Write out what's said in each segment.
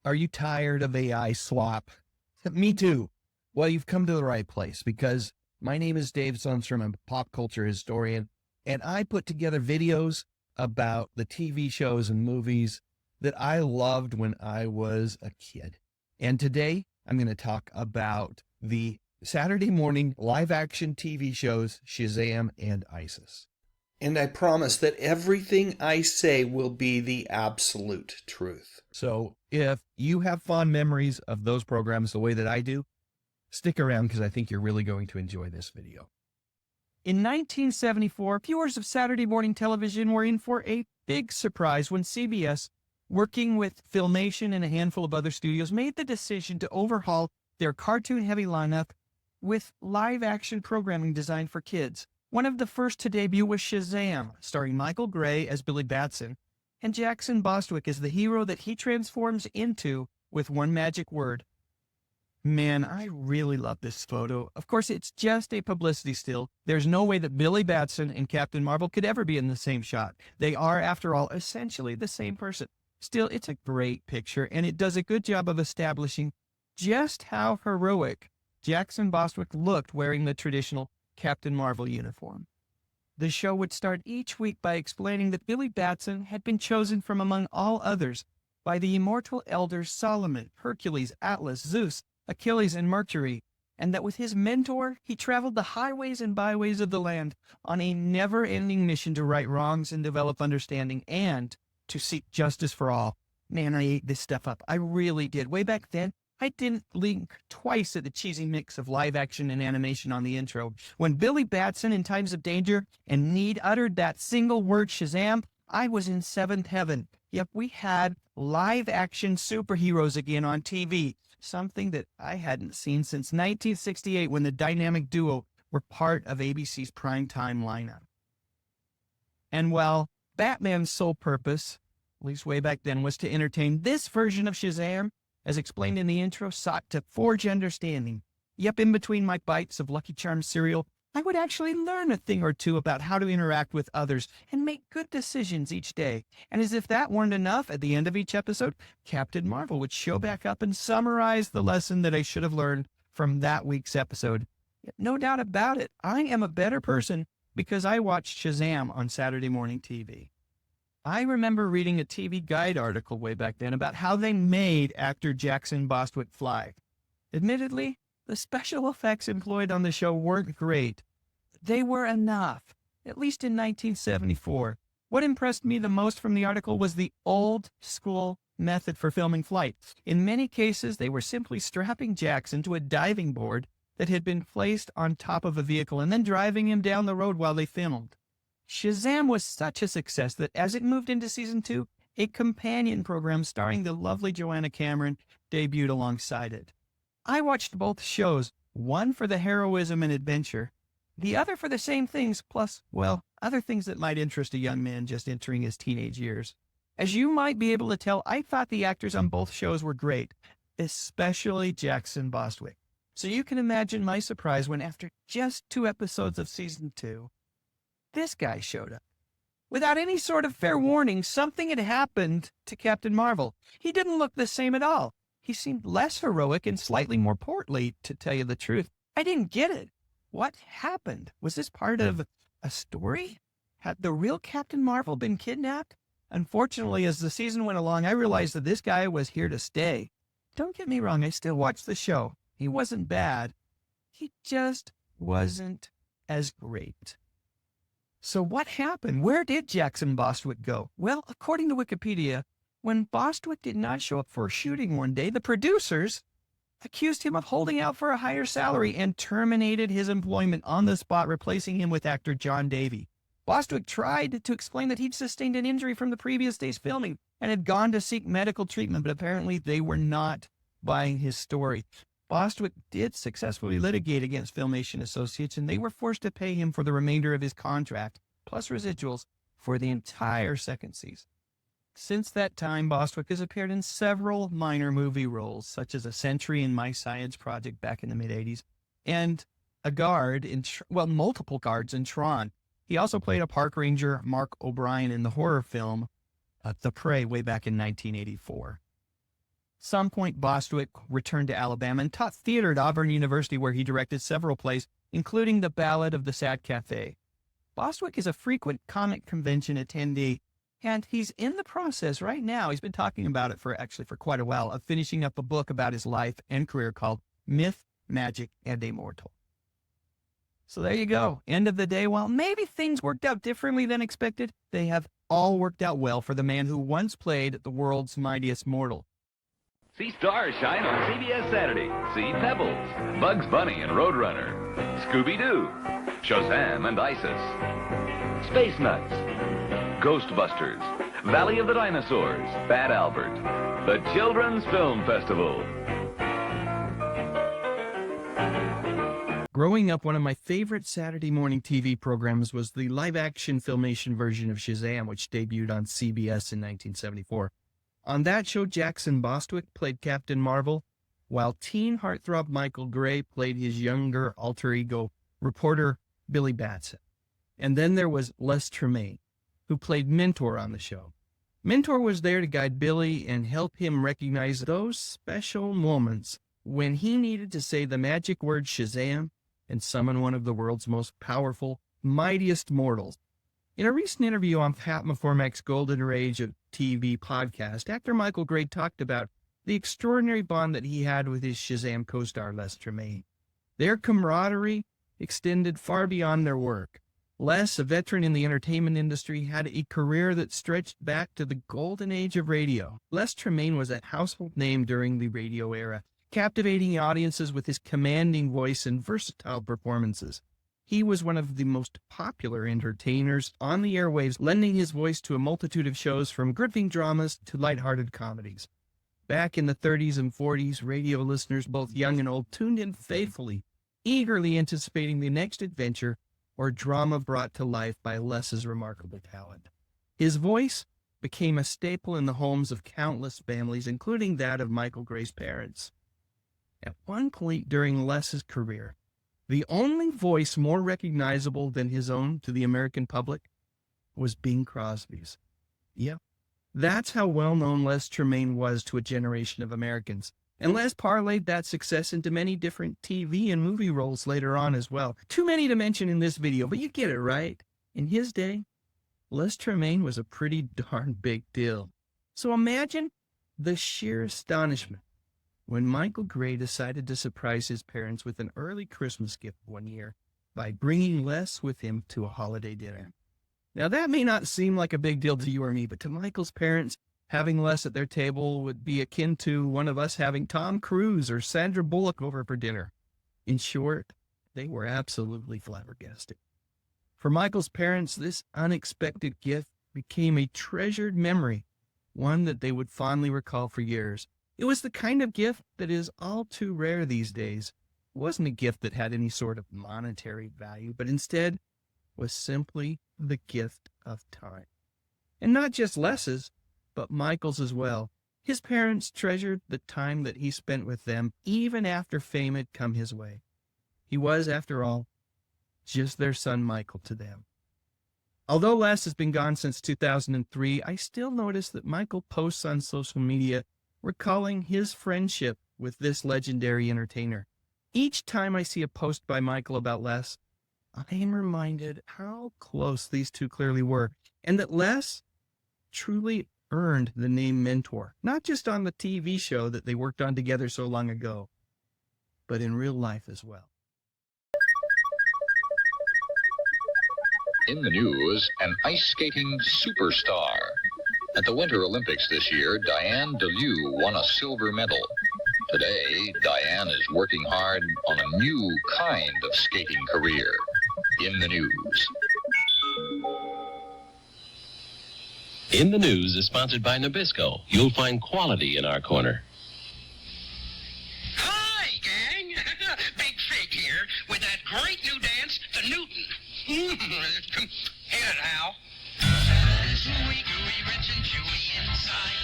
Are you tired of AI slop? Me too. Well, you've come to the right place because my name is Dave Sundstrom. I'm a pop culture historian, and I put together videos about the TV shows and movies that I loved when I was a kid. And today I'm going to talk about the Saturday morning live action TV shows Shazam and ISIS. And I promise that everything I say will be the absolute truth. So if you have fond memories of those programs the way that I do, stick around because I think you're really going to enjoy this video. In 1974, viewers of Saturday morning television were in for a big surprise when CBS, working with Filmation and a handful of other studios, made the decision to overhaul their cartoon-heavy lineup with live-action programming designed for kids. One of the first to debut was Shazam, starring Michael Gray as Billy Batson, and Jackson Bostwick as the hero that he transforms into with one magic word. Man, I really love this photo. Of course, it's just a publicity still. There's no way that Billy Batson and Captain Marvel could ever be in the same shot. They are, after all, essentially the same person. Still, it's a great picture, and it does a good job of establishing just how heroic Jackson Bostwick looked wearing the traditional Captain Marvel uniform. The show would start each week by explaining that Billy Batson had been chosen from among all others by the immortal elders Solomon, Hercules, Atlas, Zeus, Achilles, and Mercury, and that with his mentor, he traveled the highways and byways of the land on a never-ending mission to right wrongs and develop understanding and to seek justice for all. Man, I ate this stuff up. I really did. Way back then, I didn't blink twice at the cheesy mix of live action and animation on the intro. When Billy Batson, in times of danger and need, uttered that single word Shazam, I was in seventh heaven. Yep, we had live action superheroes again on TV, something that I hadn't seen since 1968 when the dynamic duo were part of ABC's primetime lineup. And while Batman's sole purpose, at least way back then, was to entertain, this version of Shazam, as explained in the intro, sought to forge understanding. Yep, in between my bites of Lucky Charms cereal, I would actually learn a thing or two about how to interact with others and make good decisions each day. And as if that weren't enough, at the end of each episode, Captain Marvel would show back up and summarize the lesson that I should have learned from that week's episode. Yet, no doubt about it, I am a better person because I watched Shazam on Saturday morning TV. I remember reading a TV Guide article way back then about how they made actor Jackson Bostwick fly. Admittedly, the special effects employed on the show weren't great. They were enough, at least in 1974. What impressed me the most from the article was the old school method for filming flight. In many cases, they were simply strapping Jackson to a diving board that had been placed on top of a vehicle and then driving him down the road while they filmed. Shazam was such a success that as it moved into season 2, a companion program starring the lovely Joanna Cameron debuted alongside it. I watched both shows, one for the heroism and adventure, the other for the same things, plus, well, other things that might interest a young man just entering his teenage years. As you might be able to tell, I thought the actors on both shows were great, especially Jackson Bostwick. So you can imagine my surprise when after just 2 episodes of season 2, this guy showed up. Without any sort of fair warning, something had happened to Captain Marvel. He didn't look the same at all. He seemed less heroic and slightly more portly, to tell you the truth. I didn't get it. What happened? Was this part of a story? Had the real Captain Marvel been kidnapped? Unfortunately, as the season went along, I realized that this guy was here to stay. Don't get me wrong, I still watched the show. He wasn't bad. He just wasn't as great. So what happened? Where did Jackson Bostwick go? Well, according to Wikipedia, when Bostwick did not show up for a shooting one day, the producers accused him of holding out for a higher salary and terminated his employment on the spot, replacing him with actor John Davey. Bostwick tried to explain that he'd sustained an injury from the previous day's filming and had gone to seek medical treatment, but apparently they were not buying his story. Bostwick did successfully litigate against Filmation Associates, and they were forced to pay him for the remainder of his contract, plus residuals, for the entire second season. Since that time, Bostwick has appeared in several minor movie roles, such as a sentry in My Science Project back in the mid-'80s, and a guard in, multiple guards in Tron. He also played a park ranger, Mark O'Brien, in the horror film The Prey way back in 1984. some point, Bostwick returned to Alabama and taught theater at Auburn University, where he directed several plays, including The Ballad of the Sad Cafe. Bostwick is a frequent comic convention attendee, and he's in the process right now, he's been talking about it for quite a while, of finishing up a book about his life and career called Myth, Magic, and Immortal. So there you go. End of the day, while maybe things worked out differently than expected, they have all worked out well for the man who once played the world's mightiest mortal. See stars shine on CBS Saturday. See Pebbles, Bugs Bunny and Roadrunner, Scooby-Doo, Shazam and Isis, Space Nuts, Ghostbusters, Valley of the Dinosaurs, Fat Albert, the Children's Film Festival. Growing up, one of my favorite Saturday morning TV programs was the live-action Filmation version of Shazam, which debuted on CBS in 1974. On that show, Jackson Bostwick played Captain Marvel, while teen heartthrob Michael Gray played his younger alter ego, reporter Billy Batson. And then there was Les Tremaine, who played Mentor on the show. Mentor was there to guide Billy and help him recognize those special moments when he needed to say the magic word Shazam and summon one of the world's most powerful, mightiest mortals. In a recent interview on Pat McCormack's Golden Age of TV podcast, actor Michael Gray talked about the extraordinary bond that he had with his Shazam co-star Les Tremaine. Their camaraderie extended far beyond their work. Les, a veteran in the entertainment industry, had a career that stretched back to the golden age of radio. Les Tremaine was a household name during the radio era, captivating audiences with his commanding voice and versatile performances. He was one of the most popular entertainers on the airwaves, lending his voice to a multitude of shows from gripping dramas to lighthearted comedies. Back in the 30s and 40s, radio listeners, both young and old, tuned in faithfully, eagerly anticipating the next adventure or drama brought to life by Les's remarkable talent. His voice became a staple in the homes of countless families, including that of Michael Gray's parents. At one point during Les's career, the only voice more recognizable than his own to the American public was Bing Crosby's. Yep, that's how well-known Les Tremaine was to a generation of Americans. And Les parlayed that success into many different TV and movie roles later on as well. Too many to mention in this video, but you get it, right? In his day, Les Tremaine was a pretty darn big deal. So imagine the sheer astonishment when Michael Gray decided to surprise his parents with an early Christmas gift one year by bringing Les with him to a holiday dinner. Now, that may not seem like a big deal to you or me, but to Michael's parents, having Les at their table would be akin to one of us having Tom Cruise or Sandra Bullock over for dinner. In short, they were absolutely flabbergasted. For Michael's parents, this unexpected gift became a treasured memory, one that they would fondly recall for years. It was the kind of gift that is all too rare these days. It wasn't a gift that had any sort of monetary value, but instead was simply the gift of time. And not just Les's, but Michael's as well. His parents treasured the time that he spent with them, even after fame had come his way. He was, after all, just their son Michael to them. Although Les has been gone since 2003, I still notice that Michael posts on social media recalling his friendship with this legendary entertainer. Each time I see a post by Michael about Les, I am reminded how close these two clearly were, and that Les truly earned the name Mentor, not just on the TV show that they worked on together so long ago, but in real life as well. In the news, an ice skating superstar. At the Winter Olympics this year, Diane DeLew won a silver medal. Today, Diane is working hard on a new kind of skating career. In the news. In the News is sponsored by Nabisco. You'll find quality in our corner. Hi, gang! Big Fig here with that great new dance, the Newton. Hit it, Hal. Gooey, gooey, rich and chewy inside.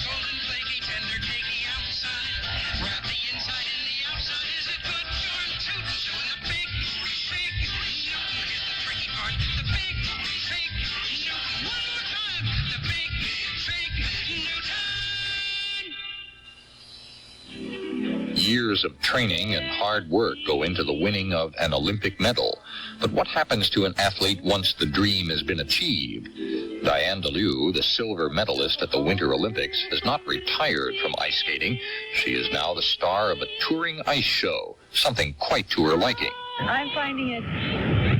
Golden, flaky, tender, cakey outside. Wrap the inside and the outside is a good darn toot. Doing the big fig Newton. Here's the tricky part. The big fig Newton. One more time. The big fig Newton. Years of training and hard work go into the winning of an Olympic medal. But what happens to an athlete once the dream has been achieved? Diane DeLeeuw, the silver medalist at the Winter Olympics, has not retired from ice skating. She is now the star of a touring ice show, something quite to her liking. I'm finding it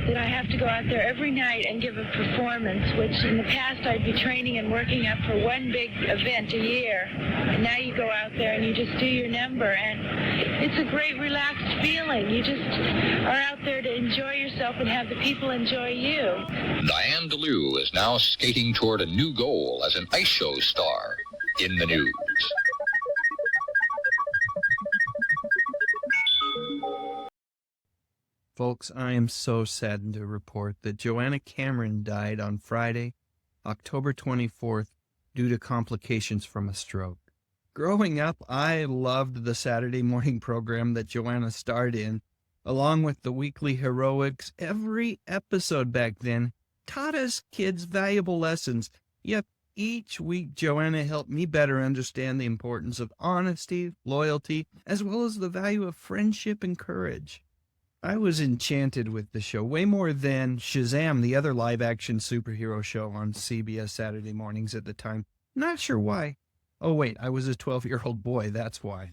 that I have to go out there every night and give a performance, which in the past I'd be training and working up for one big event a year. And now you go out there and you just do your number, and it's a great relaxed feeling. You just are out there to enjoy yourself and have the people enjoy you. Diane DeLeeuw is now skating toward a new goal as an ice show star. In the news. Folks, I am so saddened to report that Joanna Cameron died on Friday, October 24th, due to complications from a stroke. Growing up, I loved the Saturday morning program that Joanna starred in, along with the weekly heroics. Every episode back then taught us kids valuable lessons. Yep, each week Joanna helped me better understand the importance of honesty, loyalty, as well as the value of friendship and courage. I was enchanted with the show, way more than Shazam, the other live-action superhero show on CBS Saturday mornings at the time. Not sure why. Oh wait, I was a 12-year-old boy, that's why.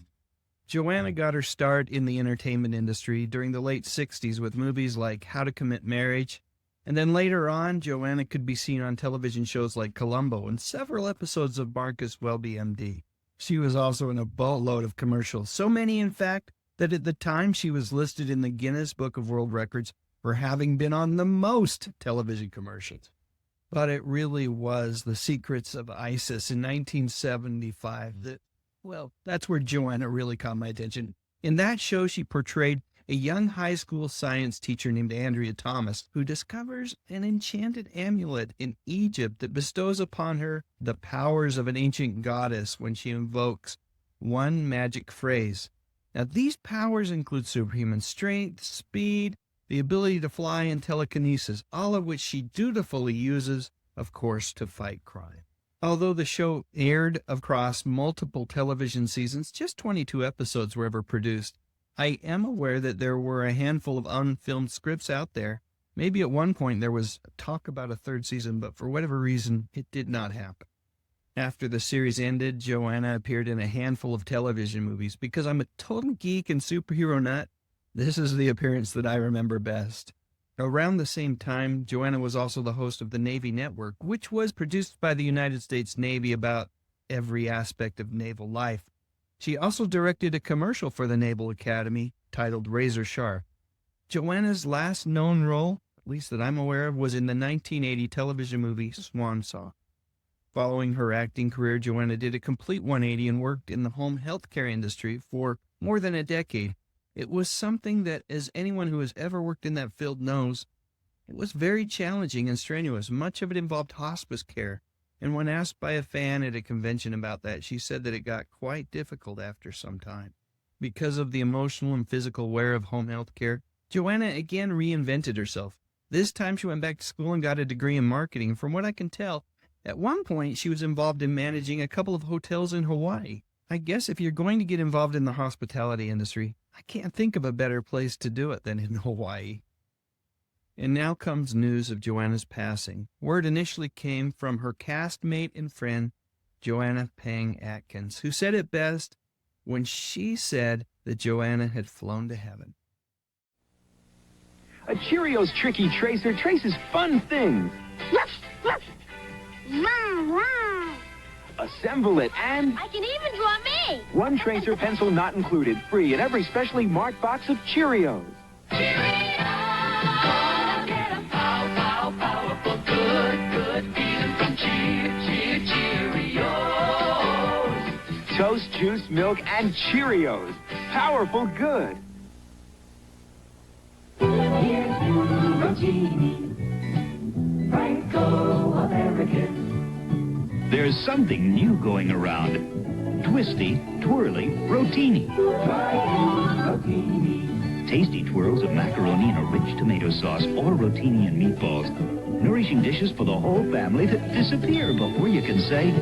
Joanna got her start in the entertainment industry during the late 60s with movies like How to Commit Marriage, and then later on, Joanna could be seen on television shows like Columbo and several episodes of Marcus Welby, MD. She was also in a boatload of commercials, so many in fact, that at the time she was listed in the Guinness Book of World Records for having been on the most television commercials. But it really was The Secrets of Isis in 1975 that, well, that's where Joanna really caught my attention. In that show, she portrayed a young high school science teacher named Andrea Thomas who discovers an enchanted amulet in Egypt that bestows upon her the powers of an ancient goddess when she invokes one magic phrase. Now, these powers include superhuman strength, speed, the ability to fly, and telekinesis, all of which she dutifully uses, of course, to fight crime. Although the show aired across multiple television seasons, just 22 episodes were ever produced. I am aware that there were a handful of unfilmed scripts out there. Maybe at one point there was talk about a third season, but for whatever reason, it did not happen. After the series ended, Joanna appeared in a handful of television movies. Because I'm a total geek and superhero nut, this is the appearance that I remember best. Around the same time, Joanna was also the host of the Navy Network, which was produced by the United States Navy about every aspect of naval life. She also directed a commercial for the Naval Academy titled Razor Sharp. Joanna's last known role, at least that I'm aware of, was in the 1980 television movie Swan Song. Following her acting career, Joanna did a complete 180 and worked in the home healthcare industry for more than a decade. It was something that, as anyone who has ever worked in that field knows, it was very challenging and strenuous. Much of it involved hospice care. And when asked by a fan at a convention about that, she said that it got quite difficult after some time. Because of the emotional and physical wear of home health care, Joanna again reinvented herself. This time she went back to school and got a degree in marketing. From what I can tell, at one point she was involved in managing a couple of hotels in Hawaii. I guess if you're going to get involved in the hospitality industry, I can't think of a better place to do it than in Hawaii. And now comes news of Joanna's passing. Word initially came from her castmate and friend, Joanna Pang Atkins, who said it best when she said that Joanna had flown to heaven. A Cheerios Tricky Tracer traces fun things. Assemble it and... I can even draw me! One tracer pencil not included, free in every specially marked box of Cheerios. Cheerios! Gonna get 'em powerful, good feeling from Cheerios. Toast, juice, milk, and Cheerios. Powerful good. Here's new Rotini, Franco-American. There's something new going around. Twisty, twirly, rotini. Tasty twirls of macaroni in a rich tomato sauce or rotini and meatballs. Nourishing dishes for the whole family that disappear before you can say,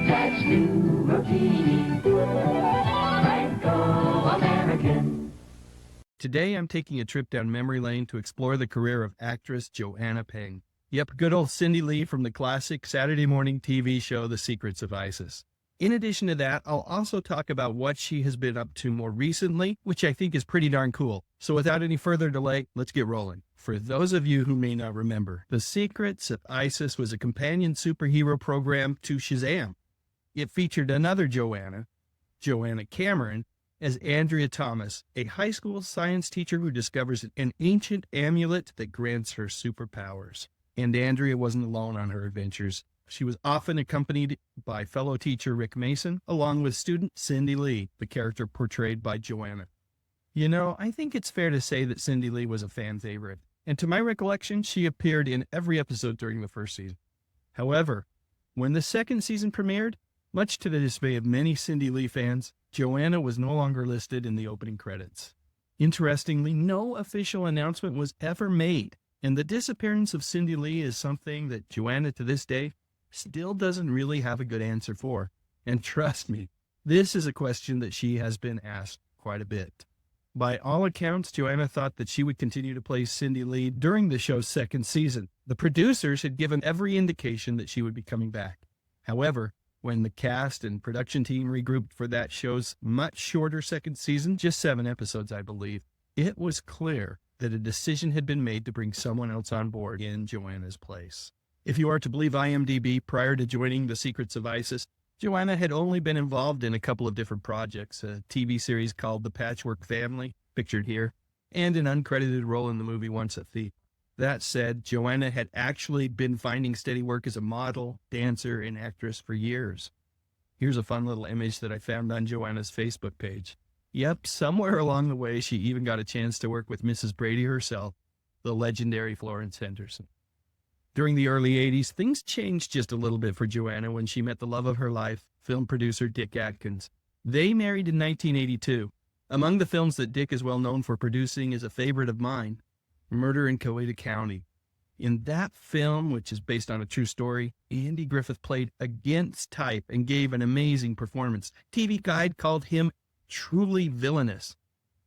That's new Rotini, Franco-American. Today, I'm taking a trip down memory lane to explore the career of actress Joanna Peng. Yep, good old Cindy Lee from the classic Saturday morning TV show The Secrets of Isis. In addition to that, I'll also talk about what she has been up to more recently, which I think is pretty darn cool. So without any further delay, let's get rolling. For those of you who may not remember, The Secrets of Isis was a companion superhero program to Shazam. It featured another Joanna Cameron, as Andrea Thomas, a high school science teacher who discovers an ancient amulet that grants her superpowers. And Andrea wasn't alone on her adventures. She was often accompanied by fellow teacher Rick Mason, along with student Cindy Lee, the character portrayed by Joanna. You know, I think it's fair to say that Cindy Lee was a fan favorite, and to my recollection, she appeared in every episode during the first season. However, when the second season premiered, much to the dismay of many Cindy Lee fans, Joanna was no longer listed in the opening credits. Interestingly, no official announcement was ever made, and the disappearance of Cindy Lee is something that Joanna to this day still doesn't really have a good answer for. And trust me, this is a question that she has been asked quite a bit. By all accounts, Joanna thought that she would continue to play Cindy Lee during the show's second season. The producers had given every indication that she would be coming back. However, when the cast and production team regrouped for that show's much shorter second season, just 7 episodes, I believe, it was clear that a decision had been made to bring someone else on board in Joanna's place. If you are to believe IMDb, prior to joining The Secrets of Isis, Joanna had only been involved in a couple of different projects, a TV series called The Patchwork Family, pictured here, and an uncredited role in the movie Once a Thief. That said, Joanna had actually been finding steady work as a model, dancer, and actress for years. Here's a fun little image that I found on Joanna's Facebook page. Yep, somewhere along the way, she even got a chance to work with Mrs. Brady herself, the legendary Florence Henderson. During the early 80s, things changed just a little bit for Joanna when she met the love of her life, film producer Dick Atkins. They married in 1982. Among the films that Dick is well known for producing is a favorite of mine, Murder in Coweta County. In that film, which is based on a true story, Andy Griffith played against type and gave an amazing performance. TV Guide called him truly villainous.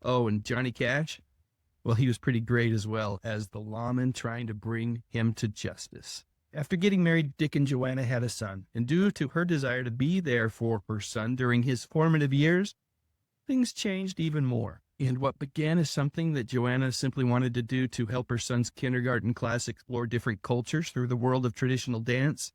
Oh, and Johnny Cash? Well, he was pretty great as well as the lawman trying to bring him to justice. After getting married, Dick and Joanna had a son, and due to her desire to be there for her son during his formative years, things changed even more. And what began as something that Joanna simply wanted to do to help her son's kindergarten class explore different cultures through the world of traditional dance,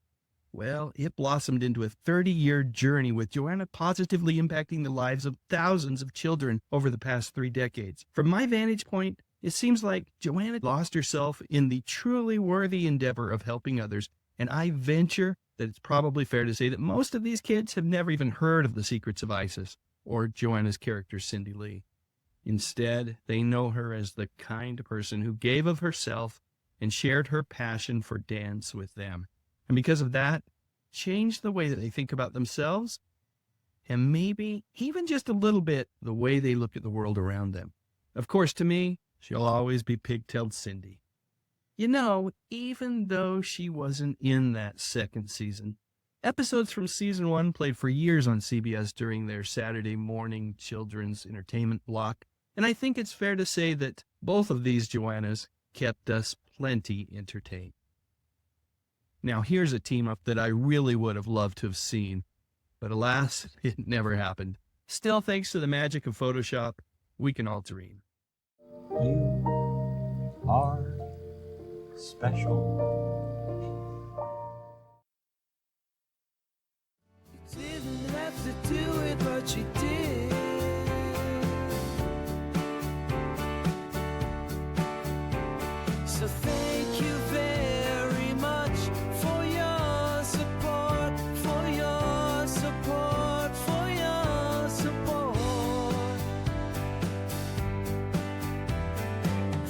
well, it blossomed into a 30-year journey with Joanna positively impacting the lives of thousands of children over the past 3 decades. From my vantage point, it seems like Joanna lost herself in the truly worthy endeavor of helping others, and I venture that it's probably fair to say that most of these kids have never even heard of The Secrets of Isis or Joanna's character Cindy Lee. Instead, they know her as the kind person who gave of herself and shared her passion for dance with them. And because of that, changed the way that they think about themselves and maybe even just a little bit the way they look at the world around them. Of course, to me, she'll always be pigtailed Cindy. You know, even though she wasn't in that second season, episodes from season 1 played for years on CBS during their Saturday morning children's entertainment block. And I think it's fair to say that both of these Joannas kept us plenty entertained. Now, here's a team-up that I really would have loved to have seen, but alas, it never happened. Still, thanks to the magic of Photoshop, we can all dream. You are special. You didn't have to do it, but you did. So thank you very much for your support, for your support, for your support.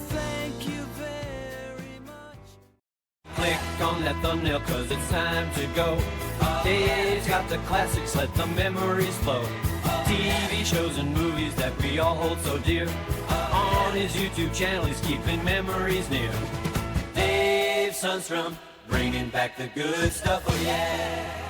Thank you very much. Click on that thumbnail cause it's time to go. Dave's got the classics, let the memories flow. TV shows and movies that we all hold so dear. On his YouTube channel, he's keeping memories near. Dave Sundstrom, bringing back the good stuff, oh yeah.